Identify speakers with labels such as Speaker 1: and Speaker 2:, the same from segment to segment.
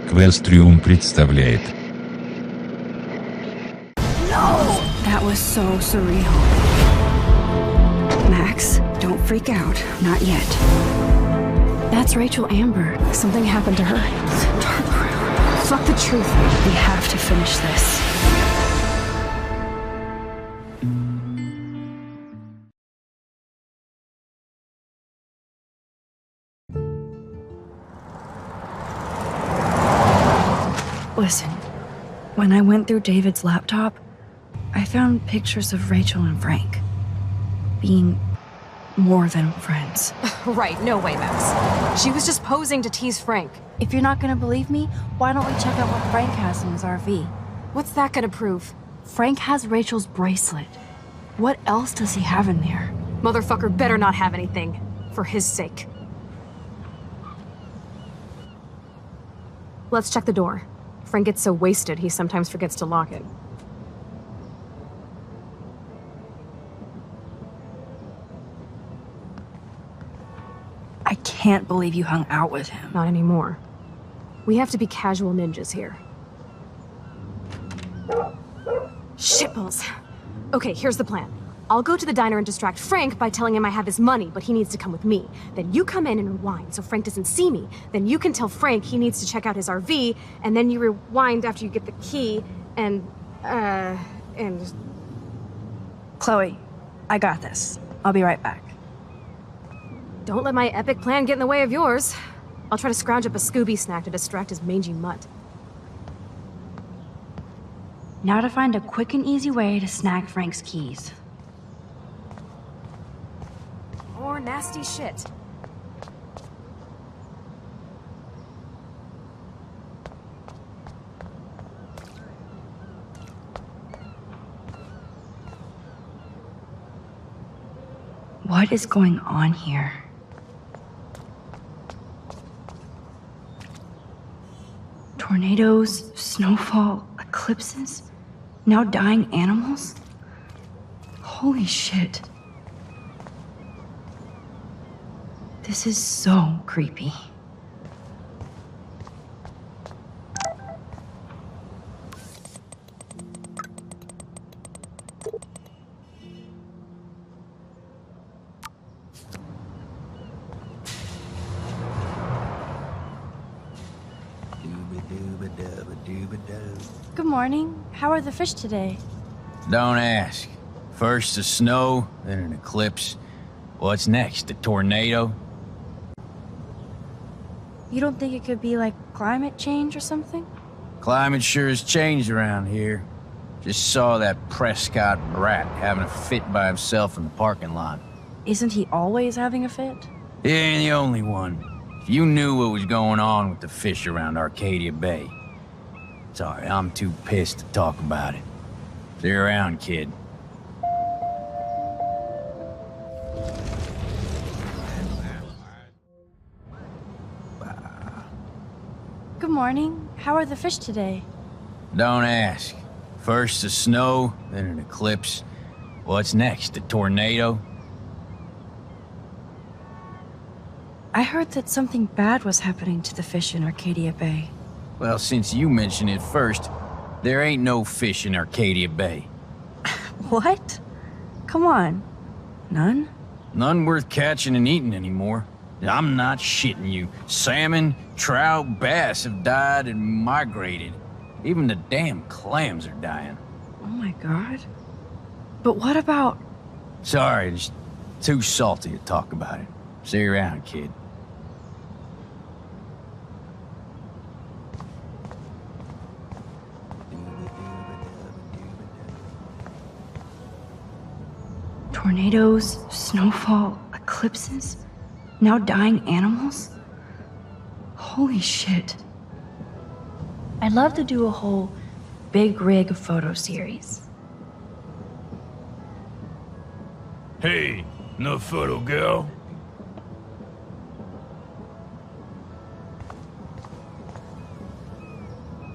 Speaker 1: Квестриум представляет.
Speaker 2: No! That was so surreal. Max, don't freak out. Not yet. That's Rachel Amber. Something happened to her. Fuck the truth. We have to finish this. Listen, when I went through David's laptop, I found pictures of Rachel and Frank being more than friends.
Speaker 3: Right, no way, Max. She was just posing to tease Frank.
Speaker 2: If you're not gonna believe me, why don't we check out what Frank has in his RV?
Speaker 3: What's that gonna prove?
Speaker 2: Frank has Rachel's bracelet. What else does he have in there?
Speaker 3: Motherfucker better not have anything. For his sake. Let's check the door. Frank gets so wasted, he sometimes forgets to lock it.
Speaker 2: I can't believe you hung out with him.
Speaker 3: Not anymore. We have to be casual ninjas here. Shitballs. Okay, here's the plan. I'll go to the diner and distract Frank by telling him I have his money, but he needs to come with me. Then you come in and rewind so Frank doesn't see me. Then you can tell Frank he needs to check out his RV, and then you rewind after you get the key, and...
Speaker 2: Chloe, I got this. I'll be right back.
Speaker 3: Don't let my epic plan get in the way of yours. I'll try to scrounge up a Scooby snack to distract his mangy mutt.
Speaker 2: Now to find a quick and easy way to snag Frank's keys.
Speaker 3: More nasty shit.
Speaker 2: What is going on here? Tornadoes, snowfall, eclipses, now dying animals? Holy shit. This is so creepy.
Speaker 4: Good morning. How are the fish today?
Speaker 5: Don't ask. First the snow, then an eclipse. What's next, a tornado?
Speaker 4: You don't think it could be like climate change or something?
Speaker 5: Climate sure has changed around here. Just saw that Prescott rat having a fit by himself in the parking lot.
Speaker 4: Isn't he always having a fit?
Speaker 5: He ain't the only one. If you knew what was going on with the fish around Arcadia Bay. Sorry, I'm too pissed to talk about it. See you around, kid.
Speaker 4: Good morning. How are the fish today?
Speaker 5: Don't ask. First the snow, then an eclipse. What's next, a tornado?
Speaker 4: I heard that something bad was happening to the fish in Arcadia Bay.
Speaker 5: Well, since you mentioned it first, there ain't no fish in Arcadia Bay.
Speaker 4: What? Come on. None?
Speaker 5: None worth catching and eating anymore. I'm not shitting you. Salmon, trout, bass have died and migrated. Even the damn clams are dying.
Speaker 4: Oh my god. But what about...
Speaker 5: Sorry, it's too salty to talk about it. See you around, kid.
Speaker 2: Tornadoes, snowfall, eclipses, now dying animals? Holy shit. I'd love to do a whole big rig photo series.
Speaker 6: Hey, no photo girl?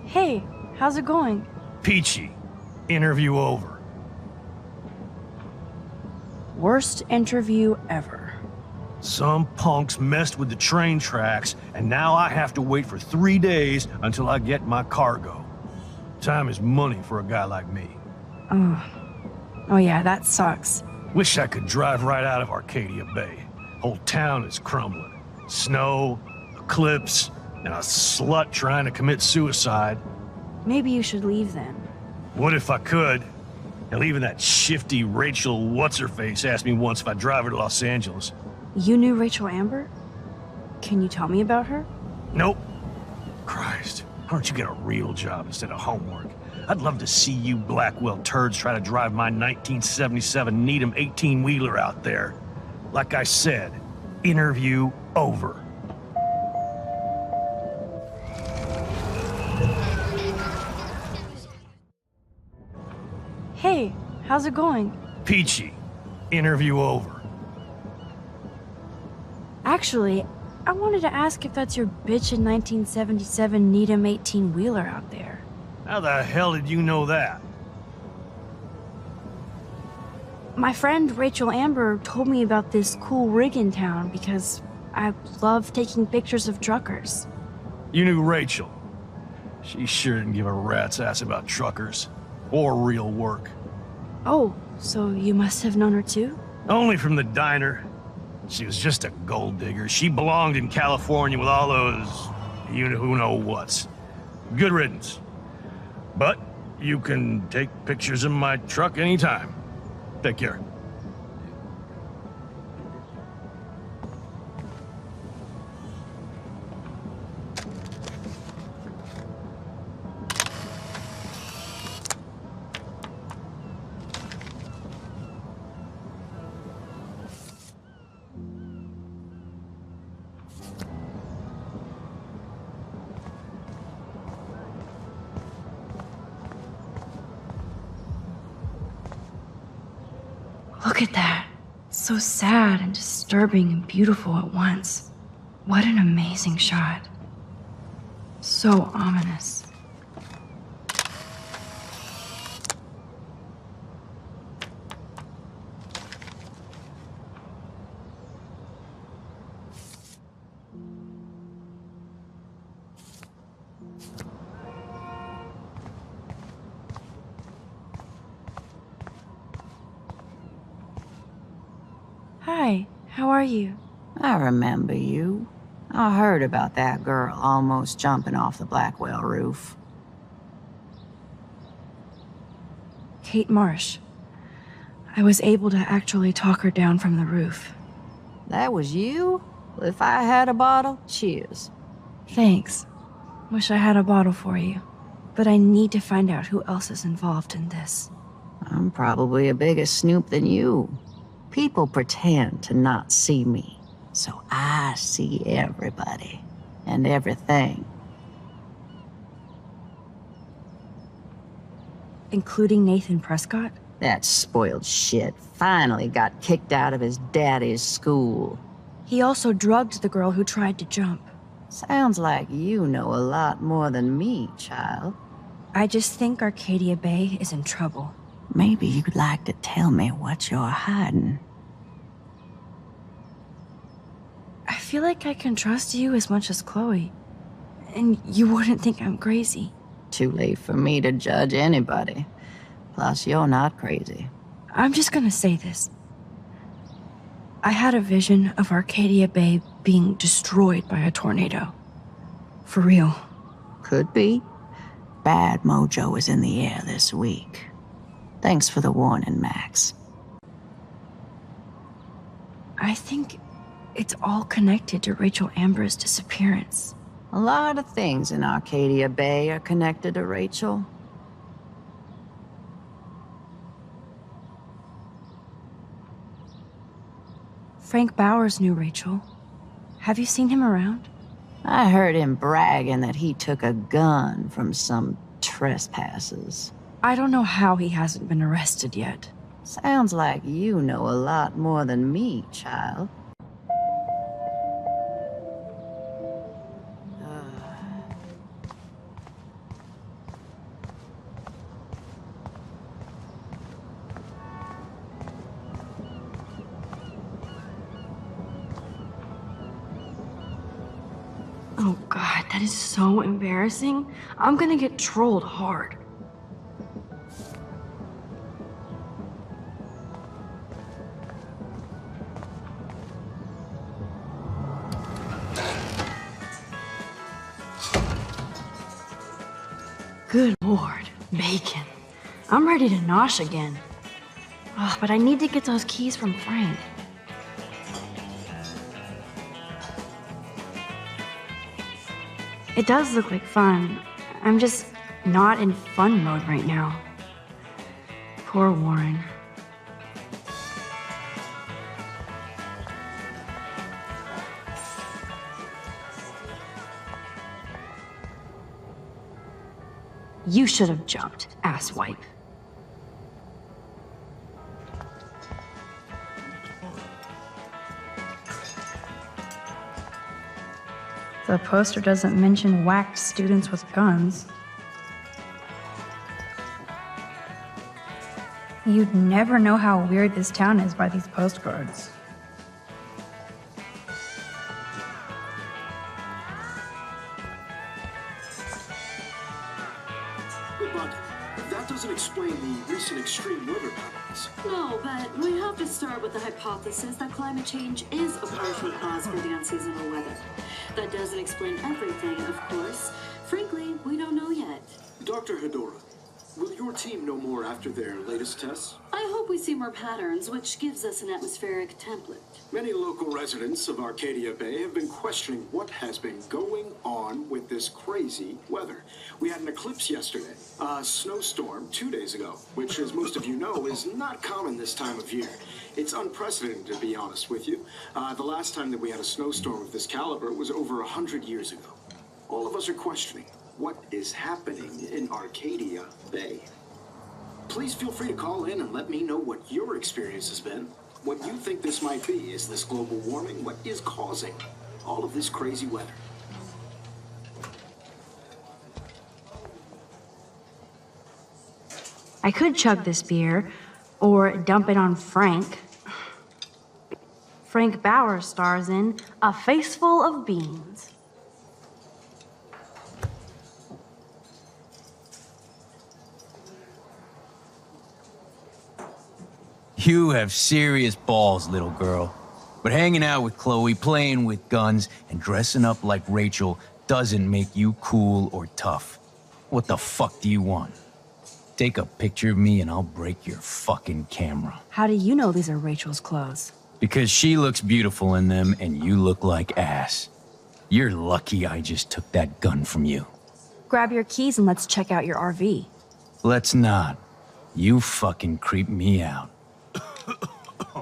Speaker 4: Hey, how's it going?
Speaker 6: Peachy. Interview over.
Speaker 4: Worst interview ever.
Speaker 6: Some punks messed with the train tracks, and now I have to wait for 3 days until I get my cargo. Time is money for a guy like me.
Speaker 2: Oh yeah, that sucks.
Speaker 6: Wish I could drive right out of Arcadia Bay. Whole town is crumbling. Snow, eclipse, and a slut trying to commit suicide.
Speaker 2: Maybe you should leave then.
Speaker 6: What if I could? Hell, even that shifty Rachel What's-Her-Face asked me once if I'd drive her to Los Angeles.
Speaker 2: You knew Rachel Amber? Can you tell me about her?
Speaker 6: Nope. Christ, why don't you get a real job instead of homework? I'd love to see you Blackwell turds try to drive my 1977 Needham 18-wheeler out there. Like I said, interview over.
Speaker 2: Hey, how's it going?
Speaker 6: Peachy. Interview over.
Speaker 2: Actually, I wanted to ask if that's your bitchin' 1977 Needham 18-wheeler out there.
Speaker 6: How the hell did you know that?
Speaker 2: My friend Rachel Amber told me about this cool rig in town because I love taking pictures of truckers.
Speaker 6: You knew Rachel. She sure didn't give a rat's ass about truckers. Or real work.
Speaker 2: Oh, so you must have known her too?
Speaker 6: Only from the diner. She was just a gold digger. She belonged in California with all those you-know-who-know-whats. Good riddance. But you can take pictures of my truck anytime. Take care.
Speaker 2: Look at that. So sad and disturbing and beautiful at once. What an amazing shot. So ominous. Hi, how are you?
Speaker 7: I remember you. I heard about that girl almost jumping off the Blackwell roof.
Speaker 2: Kate Marsh. I was able to actually talk her down from the roof.
Speaker 7: That was you? Well, if I had a bottle, cheers.
Speaker 2: Thanks. Wish I had a bottle for you. But I need to find out who else is involved in this.
Speaker 7: I'm probably a bigger snoop than you. People pretend to not see me, so I see everybody and everything.
Speaker 2: Including Nathan Prescott?
Speaker 7: That spoiled shit finally got kicked out of his daddy's school.
Speaker 2: He also drugged the girl who tried to jump.
Speaker 7: Sounds like you know a lot more than me, child.
Speaker 2: I just think Arcadia Bay is in trouble.
Speaker 7: Maybe you'd like to tell me what you're hiding.
Speaker 2: I feel like I can trust you as much as Chloe. And you wouldn't think I'm crazy.
Speaker 7: Too late for me to judge anybody. Plus, you're not crazy.
Speaker 2: I'm just gonna say this. I had a vision of Arcadia Bay being destroyed by a tornado. For real.
Speaker 7: Could be. Bad mojo is in the air this week. Thanks for the warning, Max.
Speaker 2: I think it's all connected to Rachel Amber's disappearance.
Speaker 7: A lot of things in Arcadia Bay are connected to Rachel.
Speaker 2: Frank Bowers knew Rachel. Have you seen him around?
Speaker 7: I heard him bragging that he took a gun from some trespassers.
Speaker 2: I don't know how he hasn't been arrested yet.
Speaker 7: Sounds like you know a lot more than me, child.
Speaker 2: Oh god, that is so embarrassing. I'm gonna get trolled hard. Good lord, bacon. I'm ready to nosh again. Oh, but I need to get those keys from Frank. It does look like fun. I'm just not in fun mode right now. Poor Warren. You should have jumped, asswipe.
Speaker 4: The poster doesn't mention whacked students with guns. You'd never know how weird this town is by these postcards.
Speaker 8: But that doesn't explain the recent extreme weather patterns.
Speaker 9: No, but we have to start with the hypothesis that climate change is a partial cause for the unseasonal weather. That doesn't explain everything, of course. Frankly, we don't know yet.
Speaker 8: Dr. Hedora, will your team know more after their latest tests?
Speaker 9: I hope we see more patterns, which gives us an atmospheric template.
Speaker 8: Many local residents of Arcadia Bay have been questioning what has been going on with this crazy weather. We had an eclipse yesterday, a snowstorm 2 days ago, which, as most of you know, is not common this time of year. It's unprecedented, to be honest with you. The last time that we had a snowstorm of this caliber was over 100 years ago. All of us are questioning what is happening in Arcadia Bay. Please feel free to call in and let me know what your experience has been. What you think this might be. Is this global warming? What is causing all of this crazy weather?
Speaker 2: I could chug this beer, or dump it on Frank. Frank Bauer stars in A Face Full of Beans.
Speaker 5: You have serious balls, little girl. But hanging out with Chloe, playing with guns, and dressing up like Rachel doesn't make you cool or tough. What the fuck do you want? Take a picture of me and I'll break your fucking camera.
Speaker 2: How do you know these are Rachel's clothes?
Speaker 5: Because she looks beautiful in them and you look like ass. You're lucky I just took that gun from you.
Speaker 2: Grab your keys and let's check out your RV.
Speaker 5: Let's not. You fucking creep me out.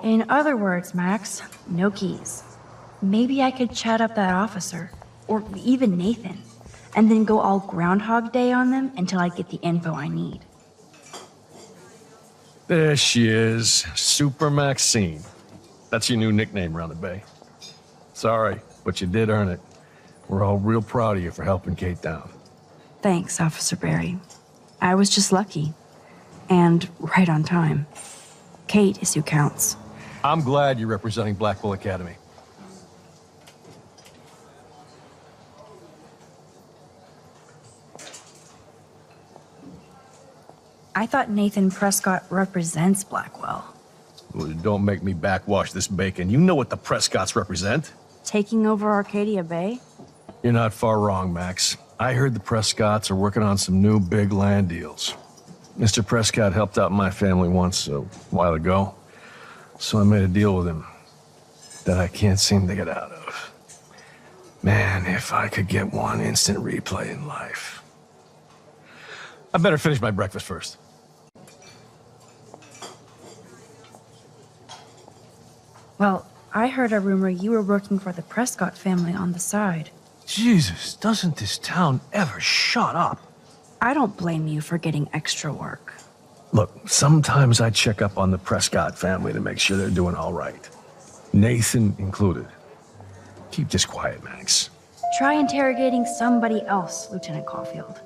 Speaker 2: In other words, Max, no keys. Maybe I could chat up that officer, or even Nathan, and then go all Groundhog Day on them until I get the info I need.
Speaker 6: There she is, Super Maxine. That's your new nickname around the bay. Sorry, but you did earn it. We're all real proud of you for helping Kate down.
Speaker 2: Thanks, Officer Barry. I was just lucky. And right on time. Kate is who counts.
Speaker 6: I'm glad you're representing Blackwell Academy.
Speaker 2: I thought Nathan Prescott represents Blackwell.
Speaker 6: Well, don't make me backwash this bacon. You know what the Prescotts represent.
Speaker 2: Taking over Arcadia Bay?
Speaker 6: You're not far wrong, Max. I heard the Prescotts are working on some new big land deals. Mr. Prescott helped out my family once a while ago, so I made a deal with him that I can't seem to get out of. Man, if I could get one instant replay in life. I better finish my breakfast first.
Speaker 2: Well, I heard a rumor you were working for the Prescott family on the side.
Speaker 6: Jesus, doesn't this town ever shut up?
Speaker 2: I don't blame you for getting extra work.
Speaker 6: Look, sometimes I check up on the Prescott family to make sure they're doing all right. Nathan included. Keep this quiet, Max.
Speaker 2: Try interrogating somebody else, Lieutenant Caulfield.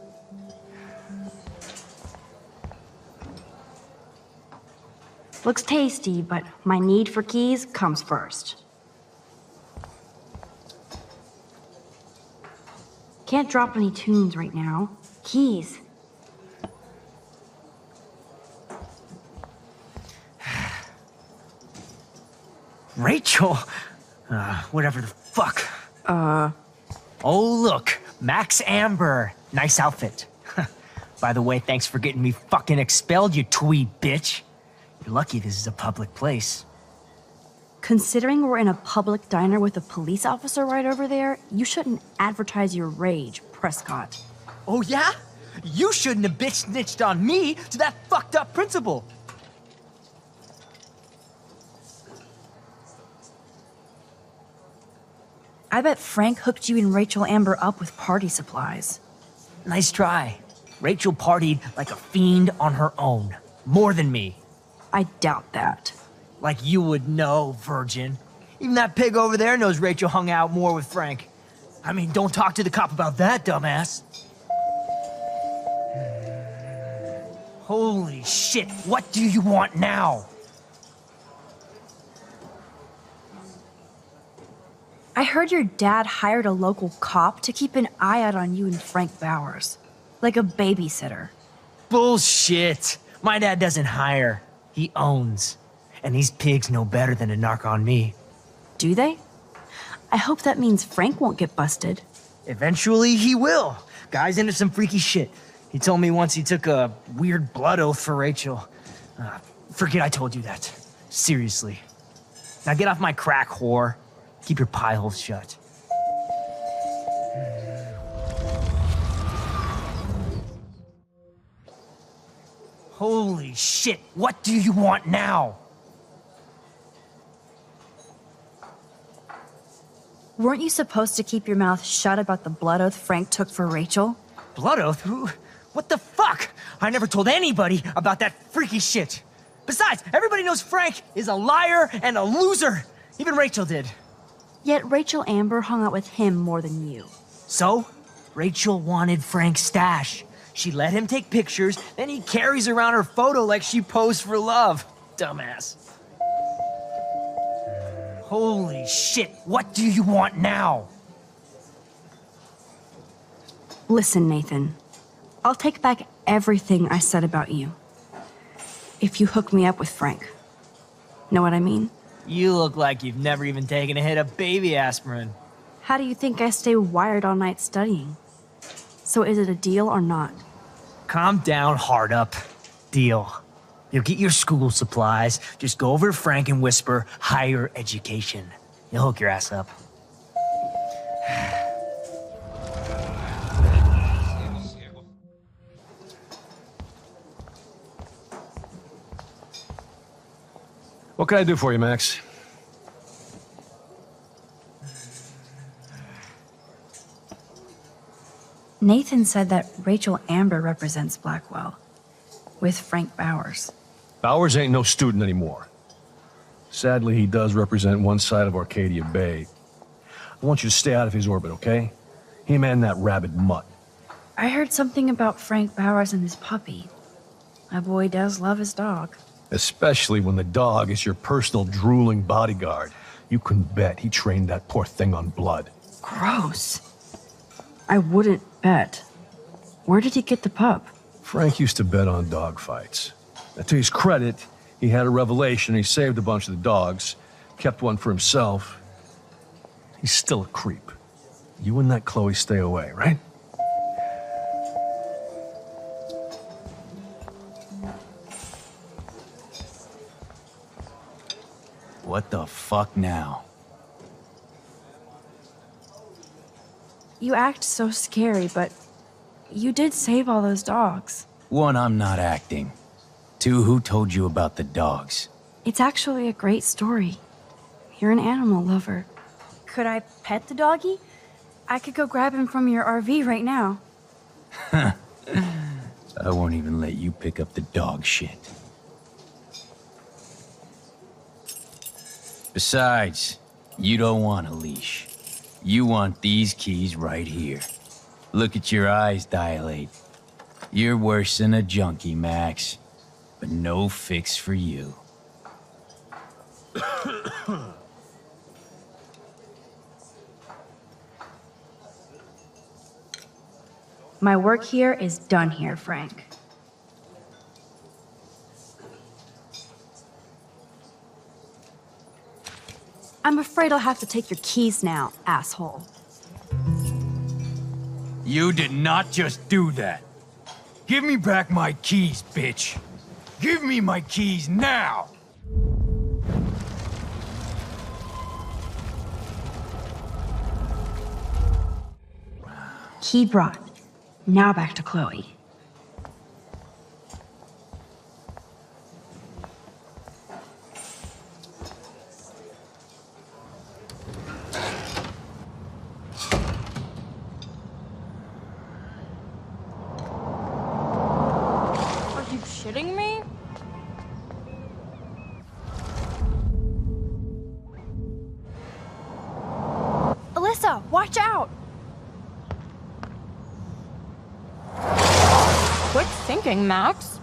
Speaker 2: Looks tasty, but my need for keys comes first. Can't drop any tunes right now. Keys.
Speaker 10: Rachel? Whatever the fuck. Oh, look. Max Amber. Nice outfit. By the way, thanks for getting me fucking expelled, you twee bitch. You're lucky this is a public place.
Speaker 2: Considering we're in a public diner with a police officer right over there, you shouldn't advertise your rage, Prescott.
Speaker 10: Oh, yeah? You shouldn't have bitch snitched on me to that fucked up principal.
Speaker 2: I bet Frank hooked you and Rachel Amber up with party supplies.
Speaker 10: Nice try. Rachel partied like a fiend on her own. More than me.
Speaker 2: I doubt that.
Speaker 10: Like you would know, virgin. Even that pig over there knows Rachel hung out more with Frank. I mean, don't talk to the cop about that, dumbass. Holy shit, what do you want now?
Speaker 2: I heard your dad hired a local cop to keep an eye out on you and Frank Bowers. Like a babysitter.
Speaker 10: Bullshit. My dad doesn't hire. He owns. And these pigs know better than to narc on me.
Speaker 2: Do they? I hope that means Frank won't get busted.
Speaker 10: Eventually, he will. Guy's into some freaky shit. He told me once he took a weird blood oath for Rachel. Forget I told you that. Seriously. Now get off my crack, whore. Keep your pie holes shut. Holy shit, what do you want now?
Speaker 2: Weren't you supposed to keep your mouth shut about the blood oath Frank took for Rachel?
Speaker 10: Blood oath? Who? What the fuck? I never told anybody about that freaky shit. Besides, everybody knows Frank is a liar and a loser. Even Rachel did.
Speaker 2: Yet Rachel Amber hung out with him more than you.
Speaker 10: So, Rachel wanted Frank's stash. She let him take pictures, then he carries around her photo like she posed for love. Dumbass. Holy shit, what do you want now?
Speaker 2: Listen, Nathan. I'll take back everything I said about you. If you hook me up with Frank. Know what I mean?
Speaker 10: You look like you've never even taken a hit of baby aspirin.
Speaker 2: How do you think I stay wired all night studying? So is it a deal or not?
Speaker 10: Calm down, hard up. Deal. You'll get your school supplies, just go over to Frank and whisper, higher education. He'll hook your ass up.
Speaker 6: What can I do for you, Max?
Speaker 2: Nathan said that Rachel Amber represents Blackwell, with Frank Bowers.
Speaker 6: Bowers ain't no student anymore. Sadly, he does represent one side of Arcadia Bay. I want you to stay out of his orbit, okay? Him and that rabid mutt.
Speaker 2: I heard something about Frank Bowers and his puppy. My boy does love his dog.
Speaker 6: Especially when the dog is your personal drooling bodyguard. You can bet he trained that poor thing on blood.
Speaker 2: Gross. I wouldn't bet. Where did he get the pup?
Speaker 6: Frank used to bet on dog fights. Now, to his credit, he had a revelation. He saved a bunch of the dogs, kept one for himself. He's still a creep. You and that Chloe stay away, right?
Speaker 5: What the fuck now?
Speaker 2: You act so scary, but you did save all those dogs.
Speaker 5: One, I'm not acting. Two, who told you about the dogs?
Speaker 2: It's actually a great story. You're an animal lover. Could I pet the doggy? I could go grab him from your RV right now.
Speaker 5: I won't even let you pick up the dog shit. Besides, you don't want a leash. You want these keys right here. Look at your eyes dilate. You're worse than a junkie, Max. But no fix for you.
Speaker 2: My work here is done here, Frank.
Speaker 3: I'm afraid I'll have to take your keys now, asshole.
Speaker 5: You did not just do that. Give me back my keys, bitch. Give me my keys now!
Speaker 2: Key brought. Now back to Chloe.
Speaker 4: Are you shitting me? Alyssa, watch out! Quick thinking, Max.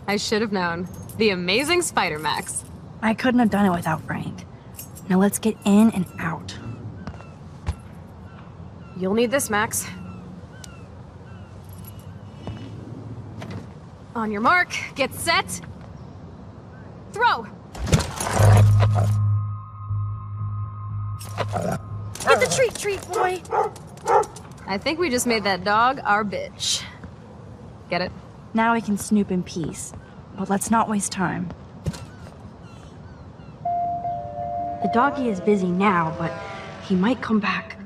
Speaker 3: I should have known. The amazing Spider Max.
Speaker 2: I couldn't have done it without Frank. Now let's get in and out.
Speaker 3: You'll need this, Max. On your mark, get set. Throw!
Speaker 4: Get the treat, boy!
Speaker 3: I think we just made that dog our bitch. Get it?
Speaker 2: Now we can snoop in peace. But let's not waste time. The doggy is busy now, but he might come back.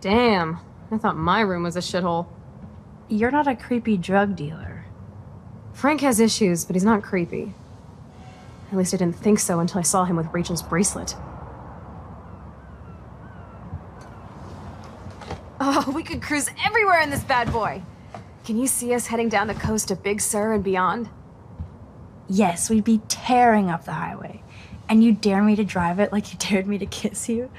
Speaker 3: Damn, I thought my room was a shithole.
Speaker 2: You're not a creepy drug dealer.
Speaker 3: Frank has issues, but he's not creepy. At least I didn't think so until I saw him with Rachel's bracelet. Oh, we could cruise everywhere in this bad boy! Can you see us heading down the coast to Big Sur and beyond?
Speaker 2: Yes, we'd be tearing up the highway. And you dare me to drive it like you dared me to kiss you?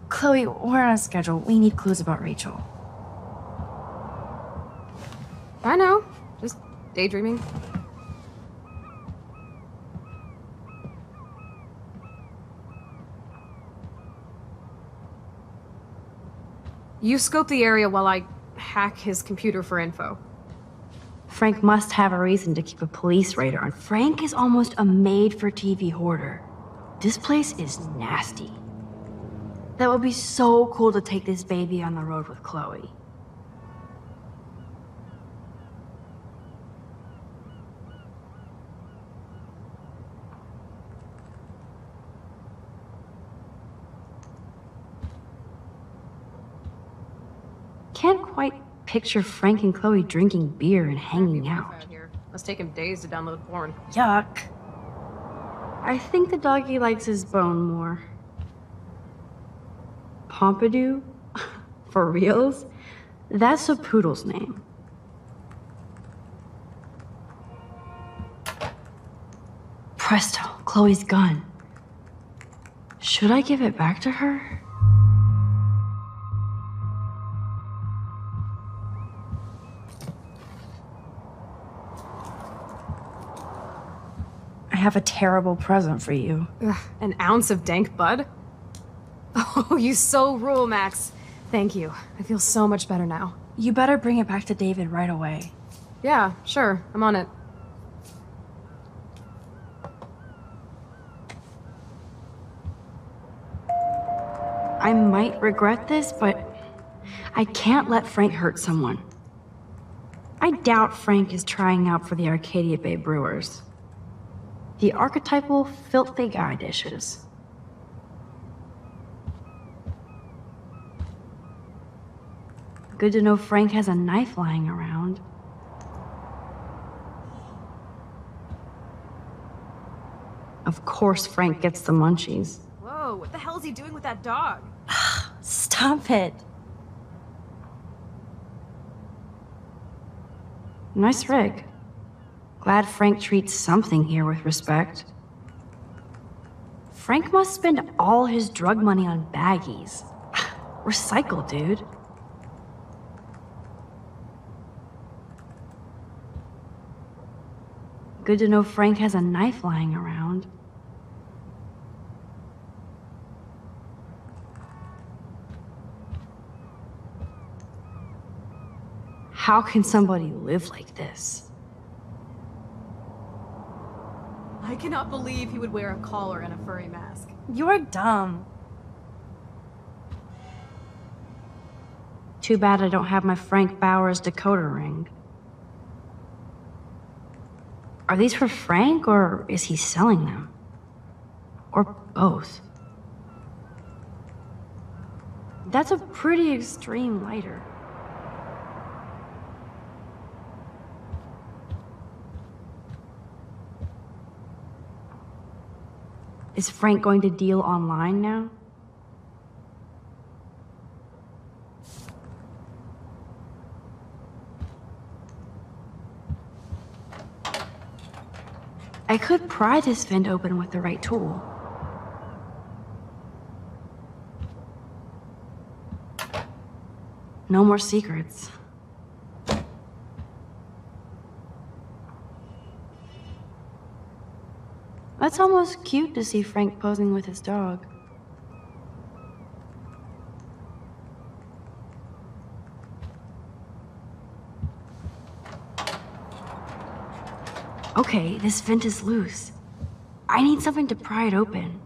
Speaker 2: Chloe, we're on a schedule. We need clues about Rachel.
Speaker 3: I know. Just daydreaming. You scope the area while I hack his computer for info.
Speaker 2: Frank must have a reason to keep a police radar on. Frank is almost a made-for-TV hoarder. This place is nasty. That would be so cool to take this baby on the road with Chloe. Can't quite picture Frank and Chloe drinking beer and hanging out.
Speaker 3: Must take him days to download porn.
Speaker 2: Yuck. I think the doggy likes his bone more. Pompidou? For reals? That's a poodle's name. Presto, Chloe's gun. Should I give it back to her? I have a terrible present for you.
Speaker 3: Ugh, an ounce of dank bud? Oh, you so rule, Max. Thank you. I feel so much better now.
Speaker 2: You better bring it back to David right away.
Speaker 3: Yeah, sure. I'm on it.
Speaker 2: I might regret this, but I can't let Frank hurt someone. I doubt Frank is trying out for the Arcadia Bay Brewers. The archetypal filthy guy dishes. Good to know Frank has a knife lying around. Of course Frank gets the munchies.
Speaker 3: Whoa, what the hell is he doing with that dog?
Speaker 4: Stop it.
Speaker 2: Nice rig. Glad Frank treats something here with respect. Frank must spend all his drug money on baggies. Recycle, dude. Good to know Frank has a knife lying around. How can somebody live like this?
Speaker 3: I cannot believe he would wear a collar and a furry mask.
Speaker 4: You're dumb.
Speaker 2: Too bad I don't have my Frank Bowers decoder ring. Are these for Frank, or is he selling them? Or both? That's a pretty extreme lighter. Is Frank going to deal online now? I could pry this vent open with the right tool. No more secrets. That's almost cute to see Frank posing with his dog. Okay, this vent is loose. I need something to pry it open.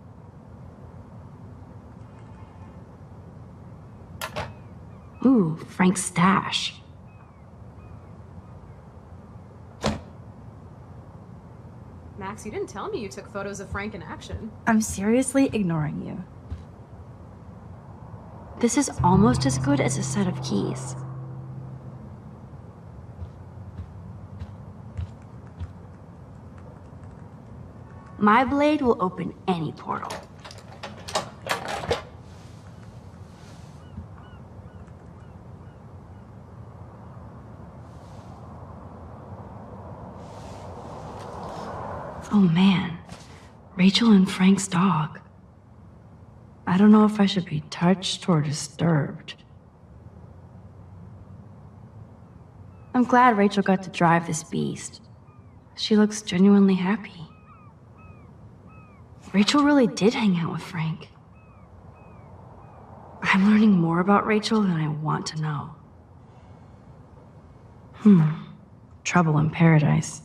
Speaker 2: Ooh, Frank's stash.
Speaker 3: Max, you didn't tell me you took photos of Frank in action.
Speaker 4: I'm seriously ignoring you.
Speaker 2: This is almost as good as a set of keys. My blade will open any portal. Oh man, Rachel and Frank's dog. I don't know if I should be touched or disturbed. I'm glad Rachel got to drive this beast. She looks genuinely happy. Rachel really did hang out with Frank. I'm learning more about Rachel than I want to know. Trouble in paradise.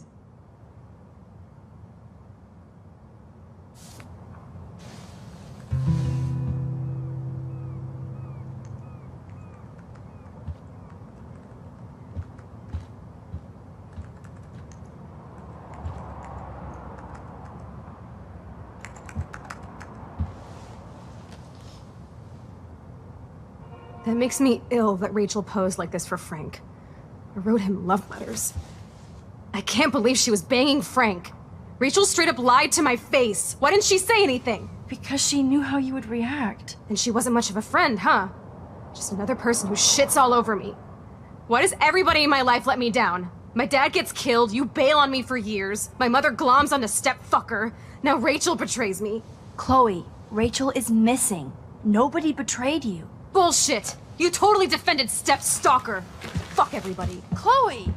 Speaker 3: That makes me ill that Rachel posed like this for Frank. I wrote him love letters. I can't believe she was banging Frank. Rachel straight up lied to my face. Why didn't she say anything?
Speaker 4: Because she knew how you would react.
Speaker 3: And she wasn't much of a friend, huh? Just another person who shits all over me. Why does everybody in my life let me down? My dad gets killed, you bail on me for years, my mother gloms onto step-fucker, now Rachel betrays me.
Speaker 4: Chloe, Rachel is missing. Nobody betrayed you.
Speaker 3: Bullshit! You totally defended step-stalker. Fuck everybody.
Speaker 4: Chloe!